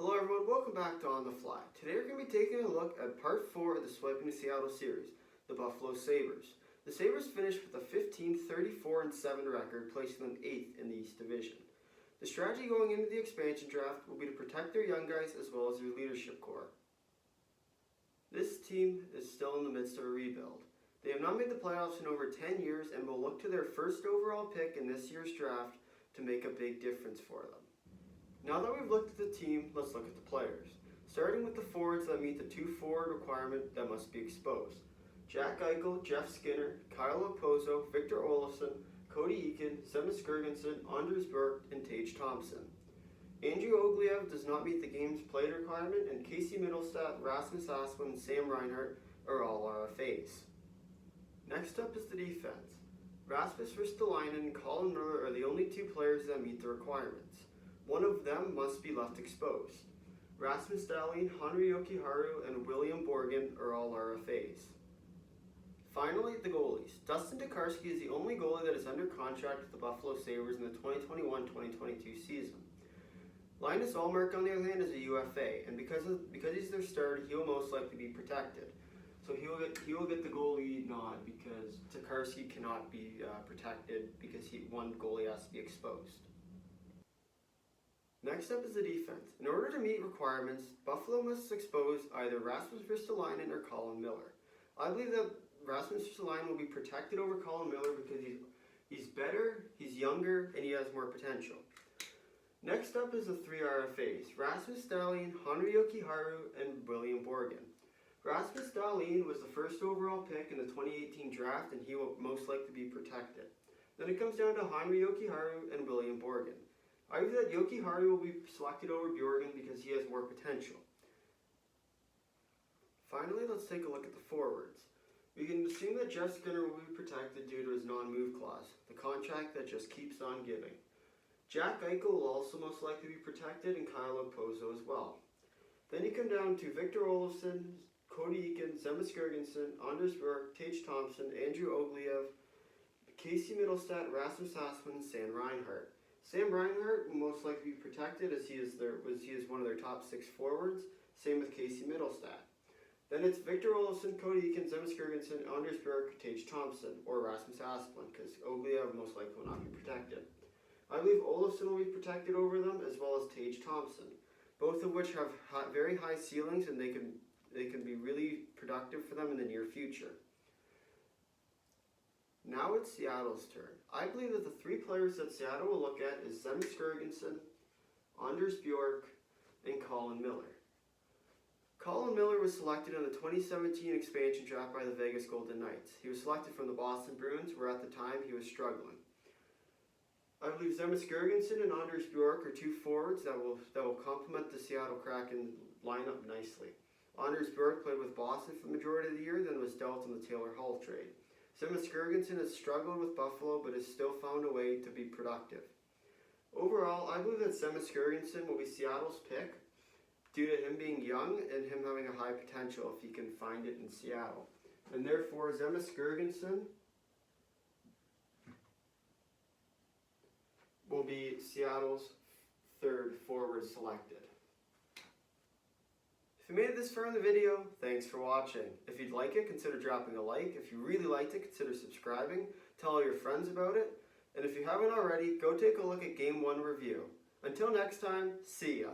Hello everyone, welcome back to On the Fly. Today we're going to be taking a look at part 4 of the Swiping to Seattle series, the Buffalo Sabres. The Sabres finished with a 15-34-7 record, placing them 8th in the East Division. The strategy going into the expansion draft will be to protect their young guys as well as their leadership core. This team is still in the midst of a rebuild. They have not made the playoffs in over 10 years and will look to their first overall pick in this year's draft to make a big difference for them. Now that we've looked at the team, let's look at the players. Starting with the forwards that meet the 2 forward requirement that must be exposed. Jack Eichel, Jeff Skinner, Kyle Okposo, Victor Olofsson, Cody Eakin, Zemus Girgensson, Anders Burke, and Tage Thompson. Andrew Ogliev does not meet the game's played requirement, and Casey Middlestat, Rasmus Asplund, and Sam Reinhart are all RFAs. Next up is the defense. Rasmus Ristolainen and Colin Miller are the only 2 players that meet the requirements. One of them must be left exposed. Rasmus Dahlin, Henri Jokiharju, and William Borgen are all RFAs. Finally, the goalies. Dustin Tokarski is the only goalie that is under contract with the Buffalo Sabres in the 2021-2022 season. Linus Ullmark, on the other hand, is a UFA, and because he's their starter, he will most likely be protected. So he will get the goalie nod because Tokarski cannot be protected because one goalie has to be exposed. Next up is the defense. In order to meet requirements, Buffalo must expose either Rasmus Ristolainen or Colin Miller. I believe that Rasmus Ristolainen will be protected over Colin Miller because he's better, he's younger, and he has more potential. Next up is the 3 RFAs, Rasmus Dahlin, Henri Jokiharju, and William Borgen. Rasmus Dahlin was the first overall pick in the 2018 draft, and he will most likely be protected. Then it comes down to Henri Jokiharju and William Borgen. I believe that Jokiharju will be selected over Bjorgen because he has more potential. Finally, let's take a look at the forwards. We can assume that Jeff Skinner will be protected due to his non-move clause, the contract that just keeps on giving. Jack Eichel will also most likely be protected, and Kyle Okposo as well. Then you come down to Victor Olofsson, Cody Eakin, Zemus Girgensson, Anders Burke, Tage Thompson, Andrew Ogliev, Casey Middlestat, Rasmus Asplund, and Sam Reinhart. Sam Reinhart will most likely be protected as he is one of their top 6 forwards. Same with Casey Middlestat. Then it's Victor Olofsson, Cody Eakin, Zemus Girgensson, Anders Burke, Tage Thompson, or Rasmus Asplund, because Ogliev most likely will not be protected. I believe Olofsson will be protected over them, as well as Tage Thompson, both of which have very high ceilings, and they can be really productive for them in the near future. Now it's Seattle's turn. I believe that the 3 players that Seattle will look at is Zemus Girgensson, Anders Bjork, and Colin Miller. Colin Miller was selected in the 2017 expansion draft by the Vegas Golden Knights. He was selected from the Boston Bruins, where at the time he was struggling. I believe Zemus Girgensson and Anders Bjork are 2 forwards that will complement the Seattle Kraken lineup nicely. Anders Bjork played with Boston for the majority of the year, then was dealt in the Taylor Hall trade. Zemus Girgensson has struggled with Buffalo, but has still found a way to be productive. Overall, I believe that Zemus Girgensson will be Seattle's pick due to him being young and him having a high potential if he can find it in Seattle. And therefore, Zemus Girgensson will be Seattle's 3rd forward selected. If you made it this far in the video, thanks for watching. If you'd like it, consider dropping a like. If you really liked it, consider subscribing. Tell all your friends about it. And if you haven't already, go take a look at Game 1 review. Until next time, see ya.